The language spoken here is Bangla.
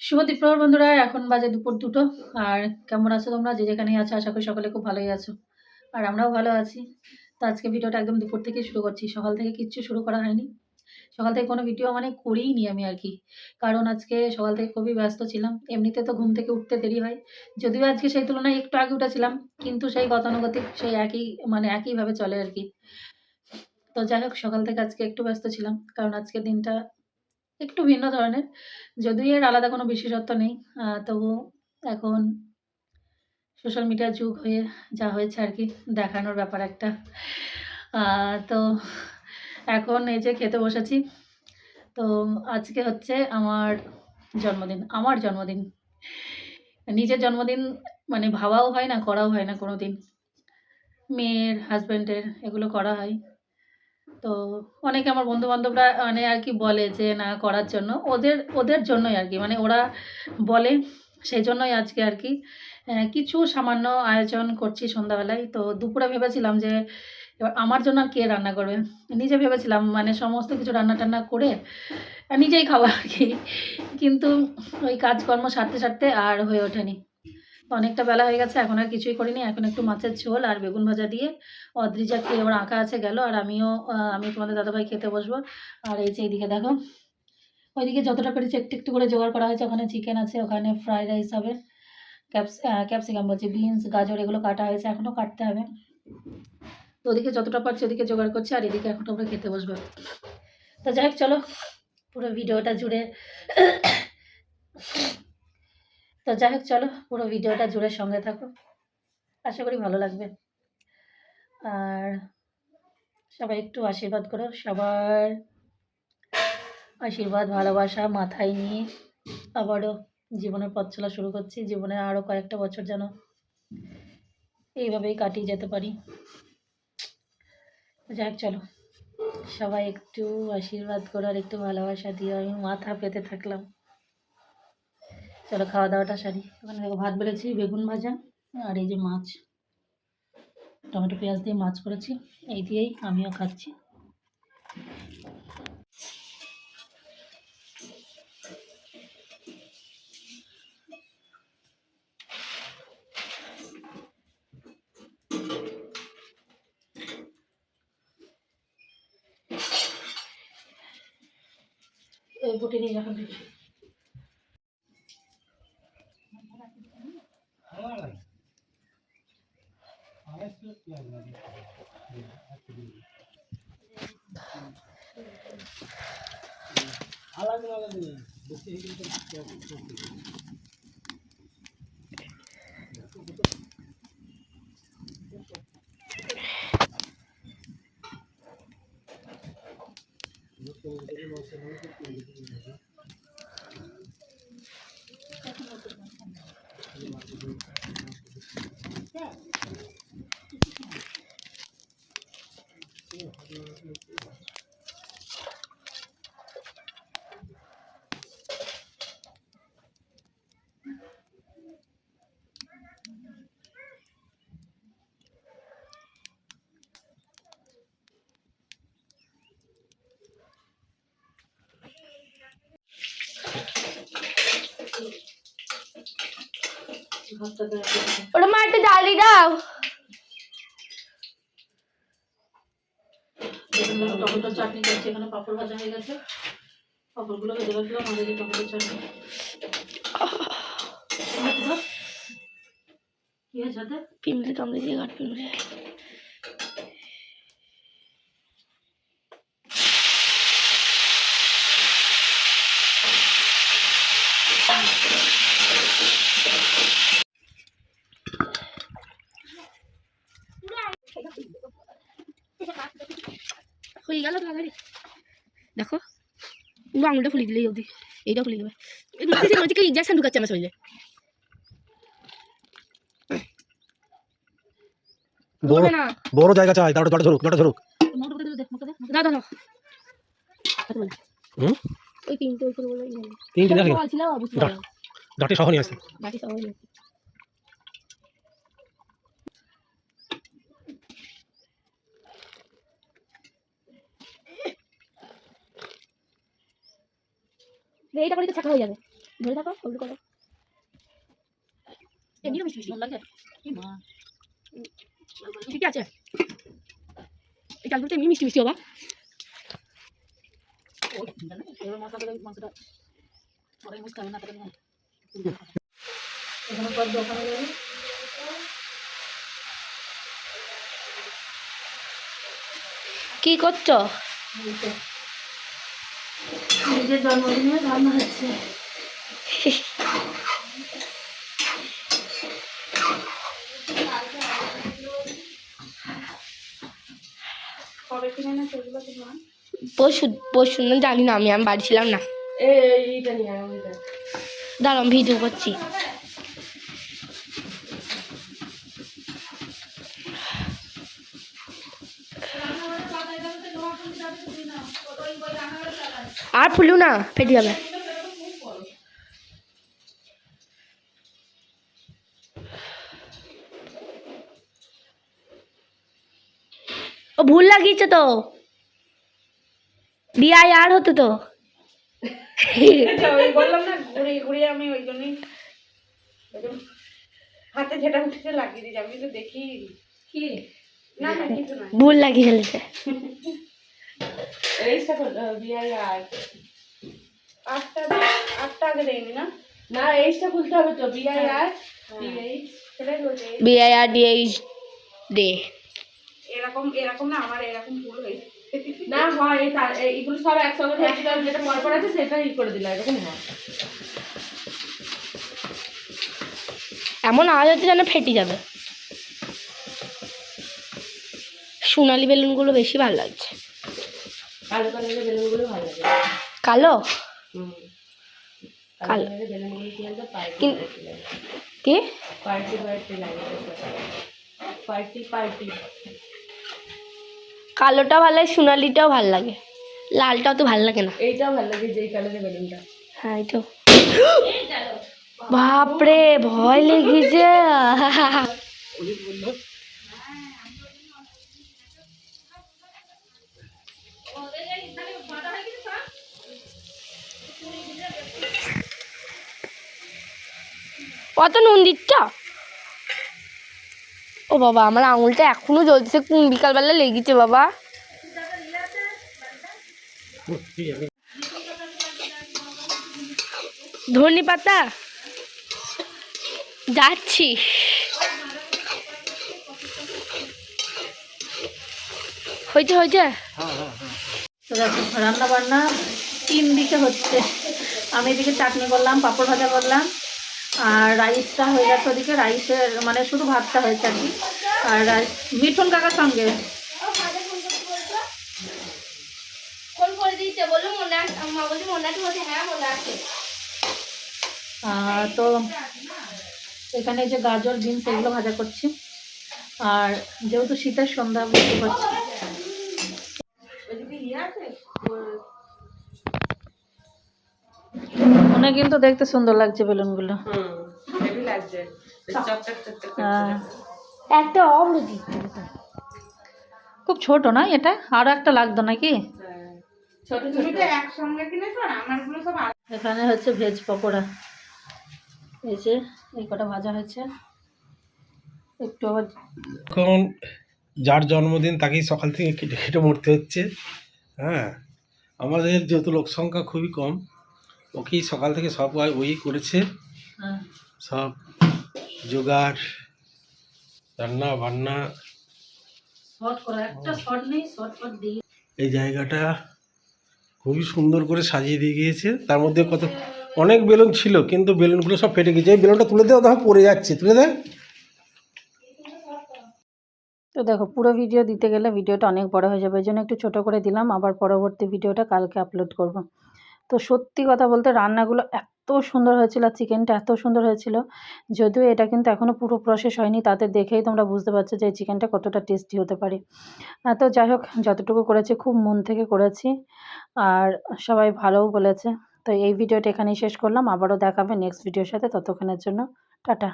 শুভ দুপুর বন্ধুরা, এখন বাজে দুপুর 2টো। আর কেমন আছো তোমরা? যে যেখানেই আছো আশা করি সকলে খুব ভালোই আছো। আর আমরাও ভালো আছি। তো আজকে ভিডিওটা একদম দুপুর থেকেই শুরু করছি। সকাল থেকে কিচ্ছু শুরু করা হয়নি। সকাল থেকে কোনো ভিডিও মানে করিইনি আমি আরকি। কারণ আজকে সকাল থেকে খুবই ব্যস্ত ছিলাম। এমনিতে তো ঘুম থেকে উঠতে দেরি হয়। যদিও আজকে সেই তুলনায় একটু আগে উঠেছিলাম। কিন্তু সেই গতানুগতিক সেই একইভাবে চলে আরকি। তো যাই হোক, সকাল থেকে আজকে একটু ব্যস্ত ছিলাম। কারণ আজকের দিনটা একটু ভিন্ন ধরনের। যদিও এর আলাদা কোনো বিশেষত্ব নেই। তবুও এখন সোশ্যাল মিডিয়ার যুগ হয়ে যা হয়েছে আরকি, দেখানোর ব্যাপার একটা। তো এখন এই যে খেতে বসেছি। তো আজকে হচ্ছে আমার জন্মদিন। আমার জন্মদিন। নিজের জন্মদিন মানে ভাবাও হয় না, করাও হয় না কোনোদিন। মেয়ের, হাসব্যান্ডের এগুলো করা হয়। তো অনেকে আমার বন্ধু-বান্ধবরা মানে আরকি বলে যে না করার জন্য। ওদের জন্যই আরকি। মানে ওরা বলে, সেজন্যই আজকে আরকি কিছু সামান্য আয়োজন করছি সন্ধ্যাবেলায়। তো দুপুরে ভেবেছিলাম যে এবার আমার জন্য আর কে রান্না করবে? নিজে ভেবেছিলাম মানে সমস্ত কিছু রান্না-টান্না করে নিজেই খাবো আরকি। কিন্তু ওই কাজকর্ম সারতে আর হয়ে ওঠেনি। অনেকটা বেলা হয়ে গেছে। এখন আর কিছুই করিনি। এখন একটু মাছের ঝোল আর বেগুন ভাজা দিয়ে অদ্রিজা খেয়ে ওর আঁকা আছে গেল। আর আমি তোমাদের দাদাভাই খেতে বসবো। আর এই যে এইদিকে দেখো, ওইদিকে যতটা পেরেছি একটু করে জোগাড় করা হয়েছে। ওখানে চিকেন আছে, ওখানে ফ্রাইড রাইস হবে। ক্যাপসিকাম বলছি, বিনস, গাজর এগুলো কাটা হয়েছে। এখনও কাটতে হবে। তো ওদিকে যতটা পারছি ওদিকে জোগাড় করছি। আর এদিকে এখন আমরা খেতে বসবো। তো যাই হোক, চলো পুরো ভিডিওটা জুড়ে পুরো ভিডিওটা জুড়ে সঙ্গে থাকো। আশা করি ভালো লাগবে। আর সবাই একটু আশীর্বাদ করো। সবার আশীর্বাদ, ভালোবাসা মাথায় নিয়ে আবারও জীবনের পথ চলা শুরু করছি। জীবনের আরও কয়েকটা বছর যেন এইভাবেই কাটিয়ে যেতে পারি। যাক, চলো সবাই একটু আশীর্বাদ করো আর একটু ভালোবাসা দিও। আমি মাথা পেতে থাকলাম। চলো খাওয়া দাওয়াটা সারি। ওখানে দেখো ভাত বেড়েছি, বেগুন ভাজা আর এই যে মাছ, টমেটো পেঁয়াজ দিয়ে মাছ করেছি। এই দিয়েই আমিও খাচ্ছি। এই বুটি নিয়ে যখন দিচ্ছি ওটা মা একটু জ্বালিয়ে দাও। টমেটো চাটনি করছি। এখানে পাঁপড় ভাজা হয়ে গেছে। পাঁপড়গুলো ভেজে রাখলাম। আর এই যে টমেটো চাটনি। কি হয়েছে হাতে? পিমড়ে কামড়ে দিয়ে ঘাট পিমড়ে। হয়ে গেল তাড়াতাড়ি। দেখো পুরো আঙুলটা ফুলিয়ে দিলেই অবধি এইটাও ফুলিয়ে দেবে। এগুলো ইঞ্জেকশন ঢুকাচ্ছে আমার শরীরে। বড় জায়গা চাই, তারপরে জলটা ঝরুক, ঝরুক। দাও দাও ওই তিনটে ওই বলে তিনটে দেখি ছিল অবশ্যই ডাটি সহ নিয়ে আসছে। ডাটি সহ নিয়ে এইটা করে তো ছাকা হয়ে যাবে। ধরে থাকো হলুদ করো এমনিও মিষ্টি মিষ্টি ভালো লাগে কি মা ঠিকই আছে এই চালগুলোতে এমনি মিষ্টি মিষ্টি বাবা ওই জানো এবার মাংসটা পরে মুছতে হবে না তাহলে না এখানে পর দোকানে যাবে কি করছো নিজের জন্মদিনে রান্না হচ্ছে কবে কিনে না সেগুলো তোমার পরশু পরশু না জানি না আমি বাড়ি ছিলাম না এইটা নিয়ে এইটা দাঁড়াম ভিডিও করছি আর ফুলু না ফেটে যাবে ও ভুল লাগিয়েছে তো বিয়ে আর হতো তো ওই বললাম না ঘুরে ঘুরে আমি ওই জন্যই হাতে যেটা উঠেছে লাগিয়ে দিয়েছি আমি তো দেখি কি না না কিছু না ভুল লাগিয়ে ফেলেছে এইটা বিআই আর আটটা আগে দেয়নি না না এইটা খুলতে হবে তো বিআই আর সেটাই বলছে বিয়ে আর ডিএইচ ডে এরকম না আমার এরকম ভুল হয়েছে না হয় এইগুলো সব একসঙ্গে হয়েছিল যেটা পরপর আছে সেটা ই করে দিলে এরকম হয় এমন আওয়াজ হচ্ছে যেন ফেটে যাবে সোনালি বেলুনগুলো বেশি ভালো লাগছে কালো কালারের বেলুনগুলো ভালো লাগে কালো কালো কালারের বেলুনগুলো কি আছে কিন- কি পার্টি লাগে পার্টি কালোটা ভালো লাগে সোনালিটাও ভালো লাগে লালটাও তো ভালো লাগে না এইটাও ভালো লাগে যেই কালারের বেলুনটা হ্যাঁ এই তো বাপরে ভয় লেগেছে কত নুন দিচ্ছ ও বাবা আমার আঙুলটা এখনো জ্বলছে কোন বিকালবেলা লেগেছে বাবা ধনে পাতা যাচ্ছি হয়েছে হয়েছে তো দেখো রান্না বান্না 3 দিকে হচ্ছে আমি এদিকে চাটনি করলাম পাঁপড় ভাজা করলাম আর রাইসটা হয়ে গেছে ওদিকে রাইসের মানে শুধু ভাতটা হয়েছে আর কি আর রাইস মিঠুন কাকার সঙ্গে তো এখানে এই যে গাজর বিনস এগুলো ভাজা করছি আর যেহেতু শীতের সন্ধ্যা বৃষ্টি করছি অনেক কিন্তু দেখতে সুন্দর লাগছে বেলুনগুলো হেভি লাগছে চকচক হ্যাঁ একটা অমৃতি খুব ছোট না এটা আরো একটা লাগতো নাকি ছোট তুমি তো একসঙ্গে কিনেছো আর আমারগুলো সব এখানে হচ্ছে ভেজ পকোড়া এই যে এই কটা ভাজা হয়েছে একটু আবার এখন যার জন্মদিন তাকেই সকাল থেকে কেটে কেটে মরতে হচ্ছে। হ্যাঁ, আমাদের যেহেতু লোক সংখ্যা খুবই কম, ওকেই সকাল থেকে সব ওই করেছে, হ্যাঁ সব জোগাড় রান্না বান্না। শর্ট করা একটা শর্ট নেই শর্ট দিয়ে এই জায়গাটা খুবই সুন্দর করে সাজিয়ে দিয়ে গিয়েছে। তার মধ্যে কত অনেক বেলুন ছিল, কিন্তু বেলুনগুলো সব ফেটে গেছে। এই বেলুনটা তুলে দেওয়া দেখো পড়ে যাচ্ছে, তুলে দেয়। তো দেখো পুরো ভিডিও দিতে গেলে ভিডিওটা অনেক বড় হয়ে যাবে, এই জন্য একটু ছোট করে দিলাম। আবার পরবর্তী ভিডিওটা কালকে আপলোড করব। তো সত্যি কথা বলতে রান্নাগুলো এত সুন্দর হয়েছিল, চিকেনটা এত সুন্দর হয়েছিল। যদিও এটা কিন্তু এখনও পুরো প্রসেস হয়নি, তাতে দেখেই তোমরা বুঝতে পারছো যে এই চিকেনটা কতটা টেস্টি হতে পারে। তো যাই হোক, যতটুকু করেছি খুব মন থেকে করেছি আর সবাই ভালোও বলেছে। তো এই ভিডিওটা এখানেই শেষ করলাম, আবারও দেখাবে নেক্সট ভিডিওর সাথে। ততক্ষণের জন্য টাটা।